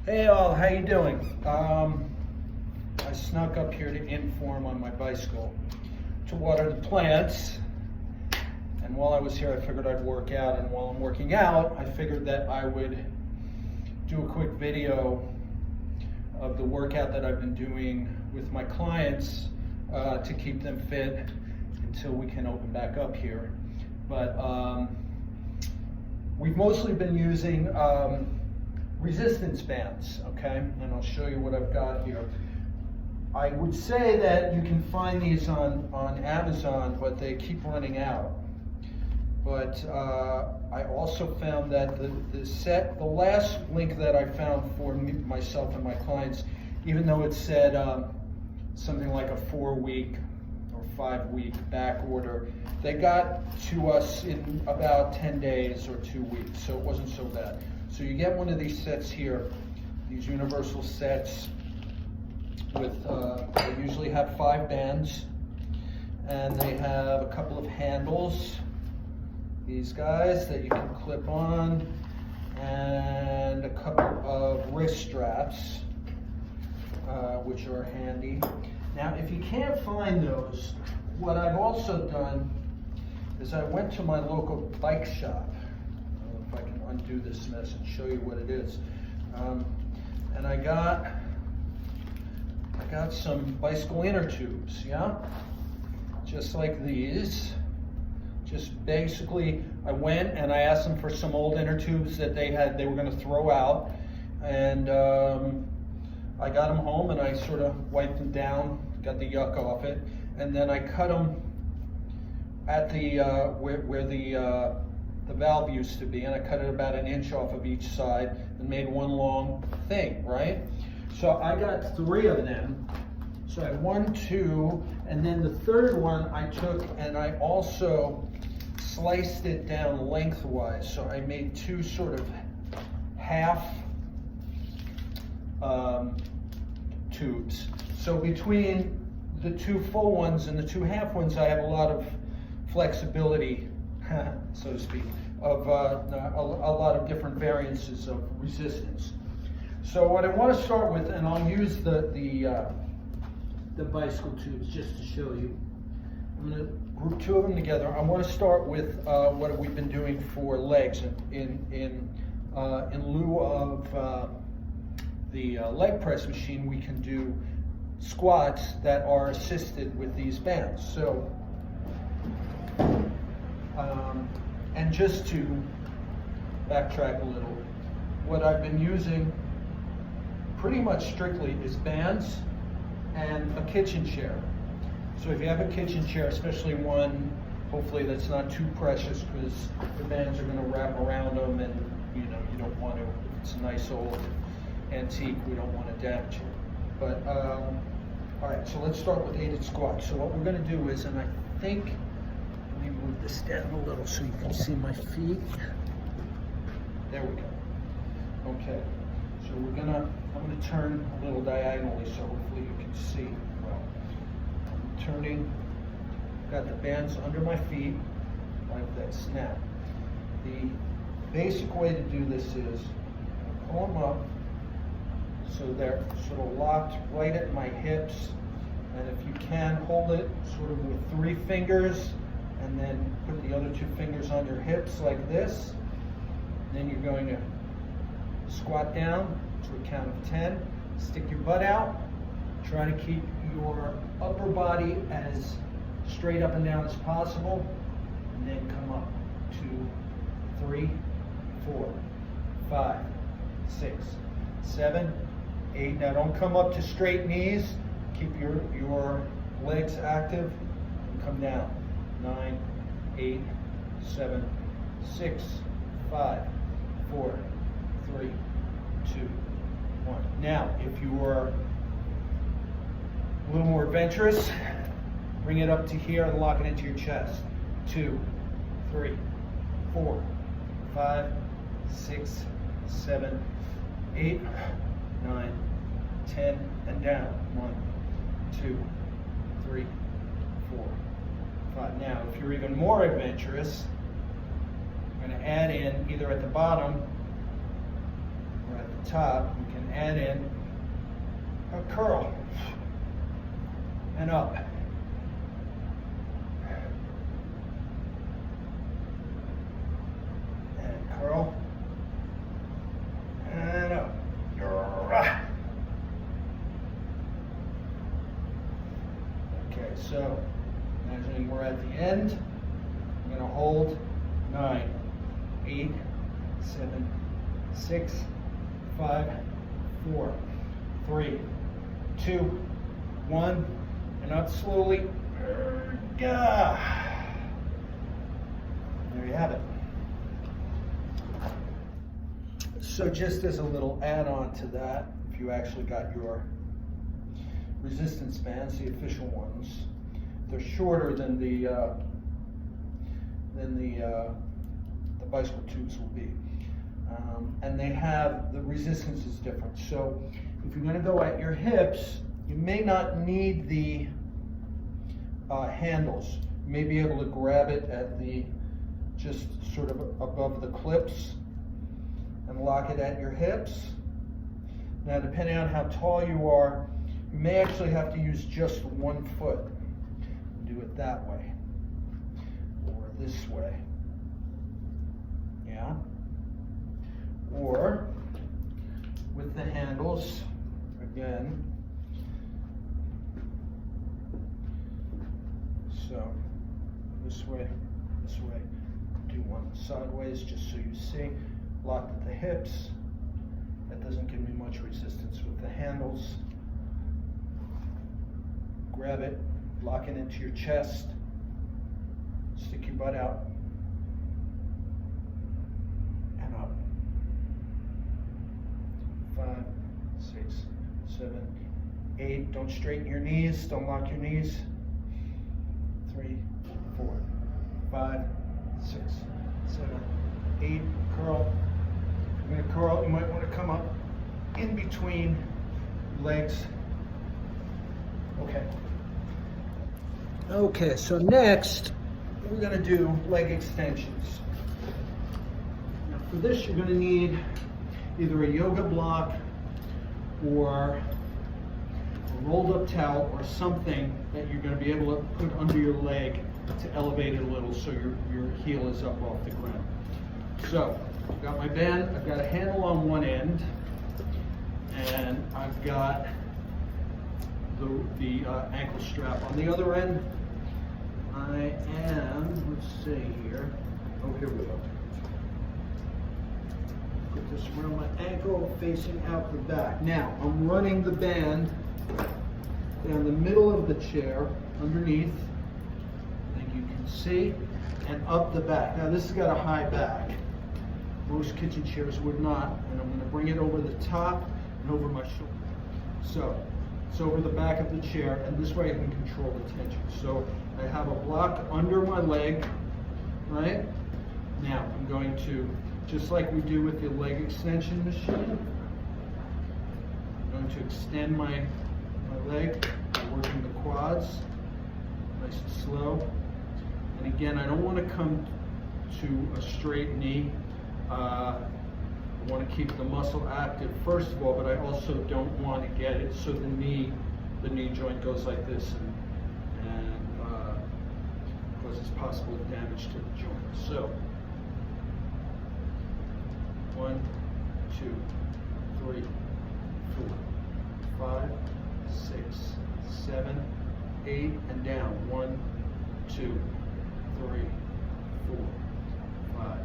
Hey all, how you doing? I snuck up here to InForm on my bicycle to water the plants. And while I was here, I figured I'd work out. And while I'm working out, I figured that I would do a quick video of the workout that I've been doing with my clients to keep them fit until we can open back up here. But we've mostly been using resistance bands, okay? And I'll show you what I've got here. I would say that you can find these on Amazon, but they keep running out. But I also found that the last link that I found for myself and my clients, even though it said something like a 4-week or 5-week back order, they got to us in about 10 days or 2 weeks, so it wasn't so bad. So you get one of these sets here, these universal sets with, they usually have 5 bands, and they have a couple of handles, these guys that you can clip on, and a couple of wrist straps, which are handy. Now, if you can't find those, what I've also done is I went to my local bike shop. I don't know if I can undo this mess and show you what it is. And I got some bicycle inner tubes, yeah? Just like these. Just basically, I went and I asked them for some old inner tubes that they were going to throw out. And I got them home and I sort of wiped them down, got the yuck off it. And then I cut them at the where the valve used to be, and I cut it about 1 inch off of each side and made one long thing, right? So I got 3 of them. So I had 1, 2, and then the third one I took and I also sliced it down lengthwise. So I made 2 sort of half tubes. So between the 2 full ones and the 2 half ones, I have a lot of flexibility, so to speak, of a lot of different variances of resistance. So what I want to start with, and I'll use the bicycle tubes just to show you. I'm going to group 2 of them together. I want to start with what we've been doing for legs. In lieu of the leg press machine, we can do squats that are assisted with these bands. So, and just to backtrack a little, what I've been using pretty much strictly is bands and a kitchen chair. So if you have a kitchen chair, especially one, hopefully that's not too precious, because the bands are going to wrap around them, and you don't want to, if it's a nice old antique, we don't want to damage it. But all right, so let's start with aided squats. So what we're going to do is, and I think, let me move this down a little so you can see my feet. There we go. Okay, so I'm going to turn a little diagonally so hopefully you can see well. I'm turning, got the bands under my feet like this. Now, the basic way to do this is pull them up so they're sort of locked right at my hips, and if you can, hold it sort of with 3 fingers and then put the other 2 fingers on your hips like this. Then you're going to squat down to a count of 10, stick your butt out, try to keep your upper body as straight up and down as possible, and then come up 2, 3, 4, 5, 6, 7, 8. Now don't come up to straight knees. Keep your legs active and come down. 9, 8, 7, 6, 5, 4, 3, 2, 1. Now, if you are a little more adventurous, bring it up to here and lock it into your chest. 2, 3, 4, 5, 6, 7, 8, 9, 10, and down. 1, 2, 3, 4, 5. Now, if you're even more adventurous, I'm going to add in either at the bottom at the top, you can add in a curl and up. And curl and up. Okay, so imagining we're at the end, I'm going to hold 9, 8, 7, 6, 5, 4, 3, 2, 1, and up slowly. There you have it. So just as a little add-on to that, if you actually got your resistance bands, the official ones, they're shorter than the bicycle tubes will be. And they have, the resistance is different. So if you're going to go at your hips, you may not need the handles. You may be able to grab it at the, just sort of above the clips and lock it at your hips. Now, depending on how tall you are, you may actually have to use just one foot. Do it that way or this way. Yeah. Or with the handles, again. So this way, do one sideways just so you see. Locked at the hips. That doesn't give me much resistance with the handles. Grab it, lock it into your chest, stick your butt out, and up. 5, 6, 7, 8. Don't straighten your knees, don't lock your knees. 3, 4, 5, 6, 7, 8. Curl. If you're going to curl, you might want to come up in between legs. Okay, so next we're going to do leg extensions. Now for this you're going to need either a yoga block or a rolled up towel or something that you're going to be able to put under your leg to elevate it a little so your heel is up off the ground. So I've got my band, I've got a handle on one end, and I've got the ankle strap on the other end. I am, let's see here, oh here we go. Put this around my ankle, facing out the back. Now, I'm running the band down the middle of the chair, underneath, I think you can see, and up the back. Now this has got a high back. Most kitchen chairs would not, and I'm going to bring it over the top and over my shoulder. So it's over the back of the chair, and this way I can control the tension. So I have a block under my leg, right? Now I'm going to, just like we do with the leg extension machine, I'm going to extend my leg by working the quads, nice and slow. And again, I don't want to come to a straight knee. I want to keep the muscle active first of all, but I also don't want to get it so the knee joint goes like this and causes possible damage to the joint. So 1, 2, 3, 4, 5, 6, 7, 8, and down. 1, 2, 3, 4, 5,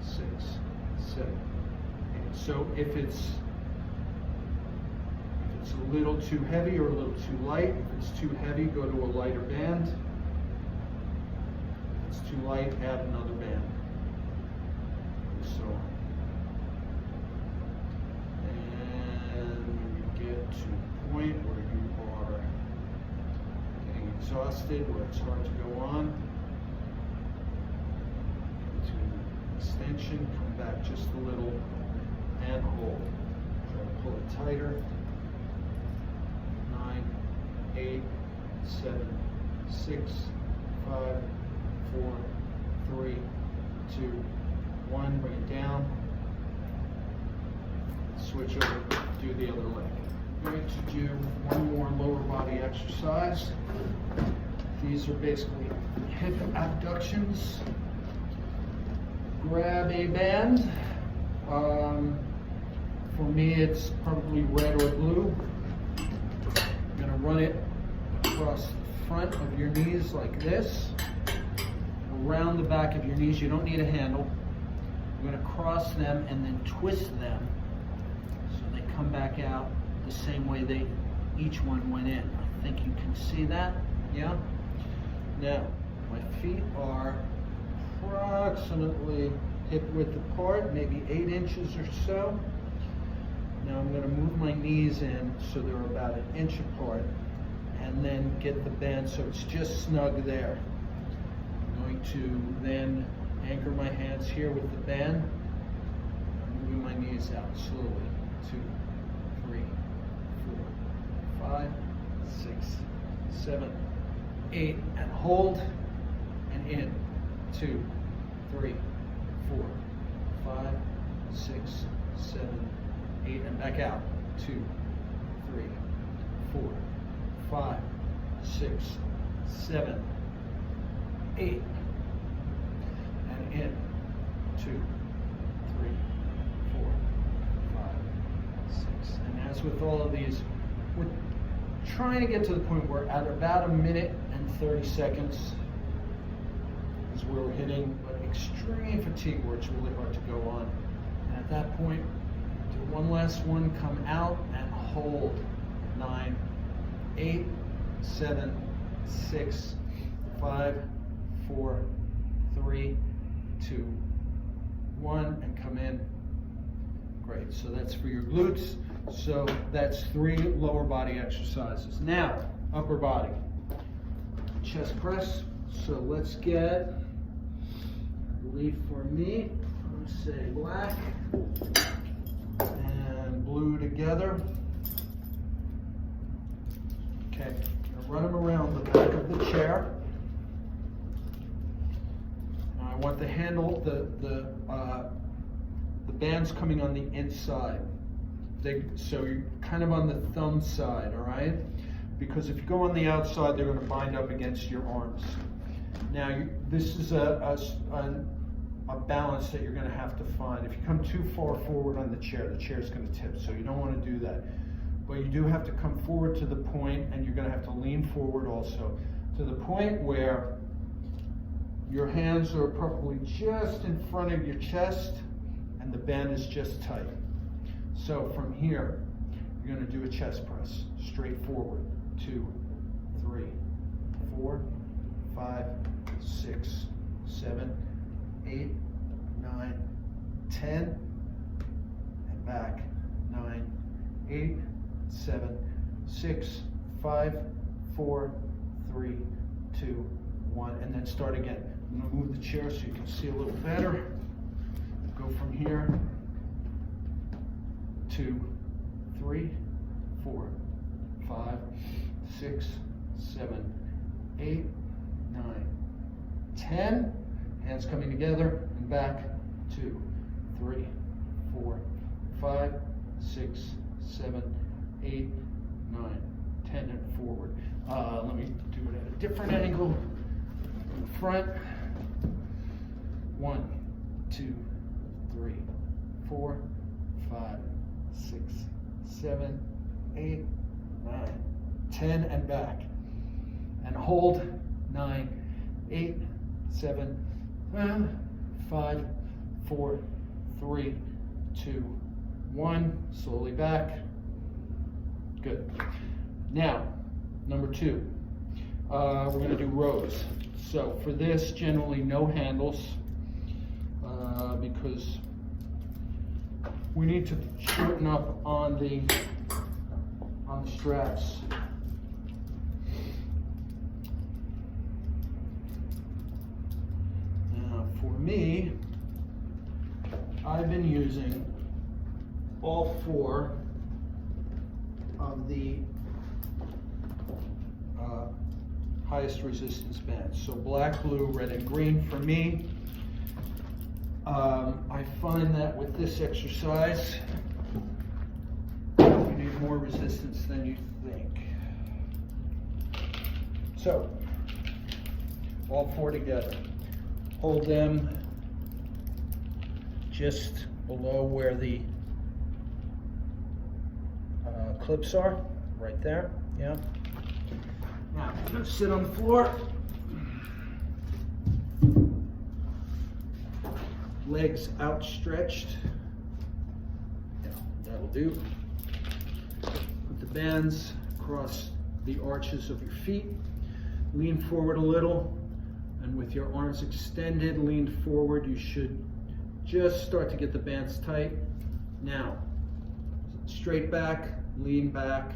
6, 7, 8. So if it's a little too heavy or a little too light, if it's too heavy, go to a lighter band. If it's too light, add another band. So, and when you get to a point where you are getting exhausted, where it's hard to go on, extension, come back just a little and hold. Try to pull it tighter. 9, 8, 7, 6, 5, 4, 3, 2, 1. Bring it down. switch over, do the other leg. I'm going to do one more lower body exercise. These are basically hip abductions. Grab a band. For me, it's probably red or blue. I'm going to run it across the front of your knees like this, around the back of your knees. You don't need a handle. I'm going to cross them and then twist them so they come back out the same way each one went in. I think you can see that. Yeah? Now, my feet are approximately hip width apart, maybe 8 inches or so. Now I'm going to move my knees in so they're about 1 inch apart, and then get the band so it's just snug there. I'm going to then anchor my hands here with the band, moving my knees out slowly. 2, 3, 4, 5, 6, 7, 8, and hold, and in. 2, 3, 4, 5, 6, 7, 8, and back out. 2, 3, 4, 5, 6, 7, 8, and in. 2, 3, 4, 5, 6. And as with all of these, we're trying to get to the point where at about 1 minute and 30 seconds is where we're hitting, but extreme fatigue where it's really hard to go on. And at that point, do one last one, come out and hold. 9, 8, 7, 6, 5, 4, 3, 2, 1, and come in. Great, so that's for your glutes. So that's 3 lower body exercises. Now, upper body. Chest press. So let's get, I believe for me, I'm going to say black and blue together. Okay, I'm going to run them around the back of the chair. Now I want the handle, the band's coming on the inside. So you're kind of on the thumb side, all right? Because if you go on the outside, they're going to bind up against your arms. Now, this is a balance that you're going to have to find. If you come too far forward on the chair is going to tip, so you don't want to do that. But you do have to come forward to the point, and you're going to have to lean forward also, to the point where your hands are probably just in front of your chest, and the band is just tight. So from here, you're going to do a chest press, straight forward. 2, 3, 4, 5, 6, 7, 8, 9, 10, and back. 9, 8, 7, 6, 5, 4, 3, 2, 1, and then start again. I'm going to move the chair so you can see a little better. Go from here. 2, 3, 4, 5, 6, 7, 8, 9, 10. Hands coming together and back. 2, 3, 4, 5, 6, 7, 8, 9, 10, and forward. Let me do it at a different angle. In front. 1, 2, 3, 4, 5, 6, 7, 8, 9, 10, and back. And hold. 9, 8, 7, 5, 4, 3, 2, 1. Slowly back. Good. Now, number 2. We're going to do rows. So for this, generally no handles, because we need to shorten up on the straps. Now, for me, I've been using all 4 of the highest resistance bands. So black, blue, red, and green for me. I find that with this exercise, more resistance than you think. So, all four together. Hold them just below where the clips are, right there, yeah. Now, I'm gonna sit on the floor. Legs outstretched. Yeah, that'll do. Put the bands across the arches of your feet. Lean forward a little, and with your arms extended, lean forward. You should just start to get the bands tight. Now, straight back, lean back,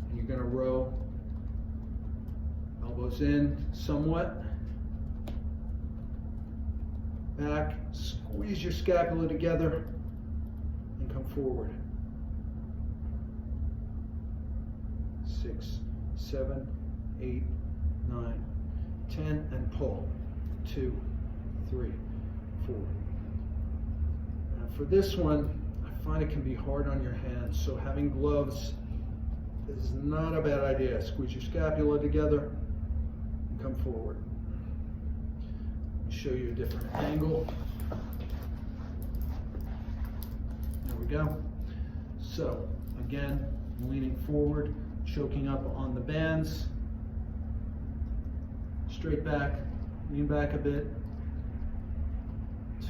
and you're gonna row. Elbows in somewhat. Back, squeeze your scapula together, and come forward. 6, 7, 8, 9, 10, and pull. 2, 3, 4. Now for this one, I find it can be hard on your hands, so having gloves is not a bad idea. Squeeze your scapula together and come forward. Show you a different angle. There we go. So again, leaning forward, choking up on the bands. Straight back, lean back a bit.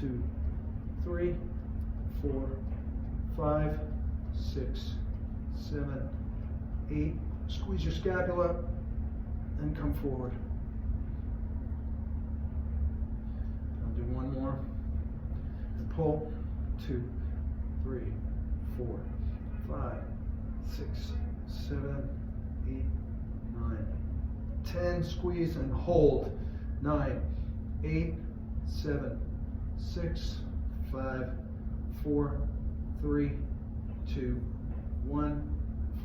2, 3, 4, 5, 6, 7, 8. Squeeze your scapula and come forward. Do one more and pull. 2, 3, 4, 5, 6, 7, 8, 9, 10. Squeeze and hold. 9, 8, 7, 6, 5, 4, 3, 2, 1.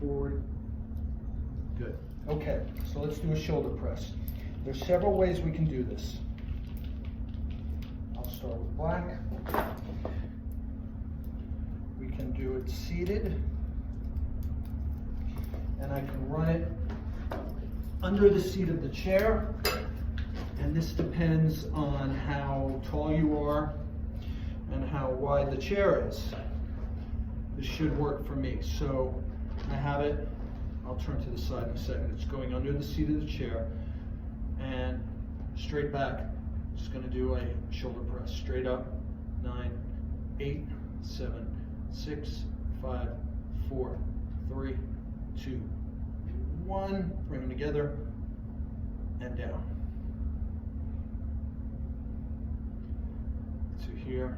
Forward. Good. Okay, so let's do a shoulder press. There's several ways we can do this. Start with black. We can do it seated, and I can run it under the seat of the chair, and this depends on how tall you are and how wide the chair is. This should work for me. So I have it. I'll turn to the side in a second. It's going under the seat of the chair and straight back. Just going to do a shoulder press. Straight up. 9, 8, 7, 6, 5, 4, 3, 2, 1. Bring them together and down. To here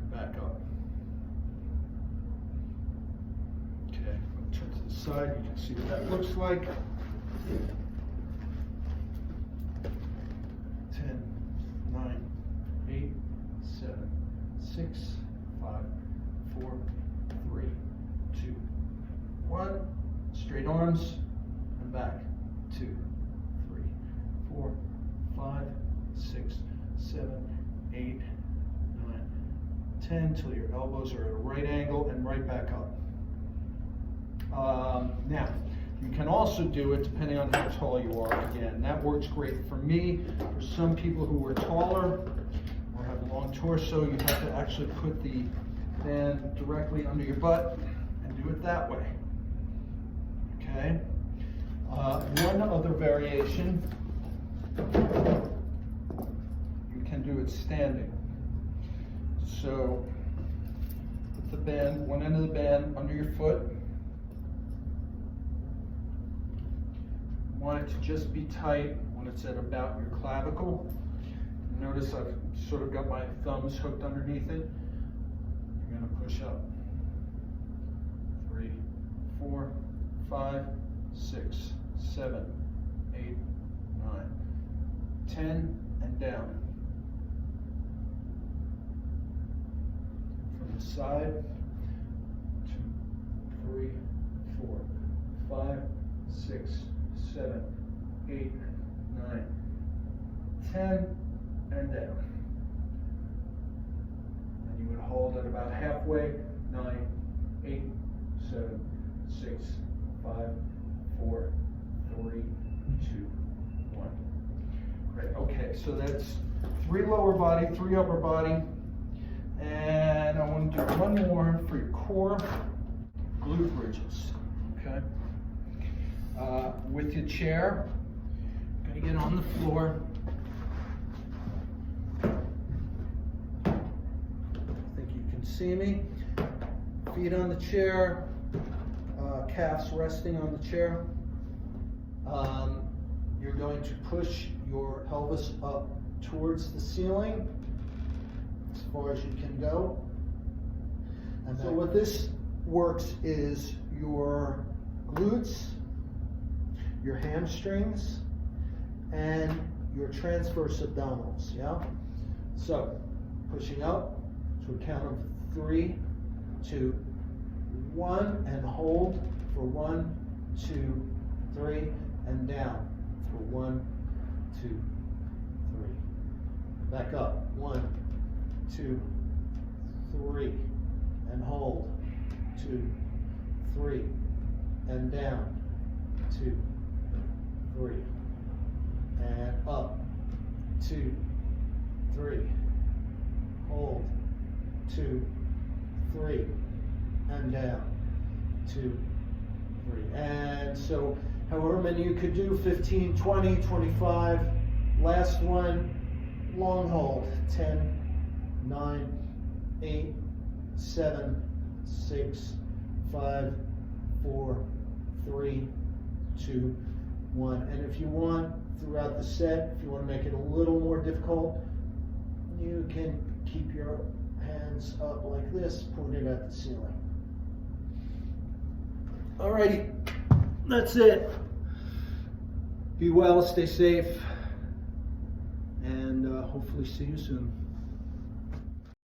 and back up. Okay, I'm going to turn to the side. You can see what that looks like. 10, 9, 8, 7, 6, 5, 4, 3, 2, 1. Straight arms and back. 2, 3, 4, 5, 6, 7, 8, 9, 10 till your elbows are at a right angle and right back up. Now, you can also do it depending on how tall you are. Again, that works great for me. For some people who are taller or have a long torso, you have to actually put the band directly under your butt and do it that way. Okay? One other variation, you can do it standing. So, put the band, one end of the band under your foot. Want it to just be tight when it's at about your clavicle. Notice I've sort of got my thumbs hooked underneath it. You're going to push up. 3, 4, 5, 6, 7, 8, 9, 10, and down. From the side, 2, 3, 4, 5, 6, 7, 8, 9, 10, and down. And you would hold it about halfway. 9, 8, 7, 6, 6, 5, 4, 3, 2, 1. Great. Okay, so that's 3 lower body, 3 upper body. And I want to do one more for your core, glute bridges. Okay. With your chair, you're going to get on the floor. I think you can see me. Feet on the chair, calves resting on the chair. You're going to push your pelvis up towards the ceiling as far as you can go. And so what this works is your glutes, your hamstrings, and your transverse abdominals, yeah? So, pushing up to a count of 3, 2, 1, and hold for 1, 2, 3, and down for 1, 2, 3. Back up, 1, 2, 3, and hold, 2, 3, and down, 2, 3, and up, 2, 3, hold, 2, 3, and down, 2, 3. And so however many you could do, 15, 20, 25. Last one, long hold, 10, 9, 8, 7, 6, 5, 4, 3, 2, 1. And if you want, throughout the set, if you want to make it a little more difficult, you can keep your hands up like this, pointed at the ceiling. Alrighty, that's it. Be well, stay safe, and hopefully see you soon.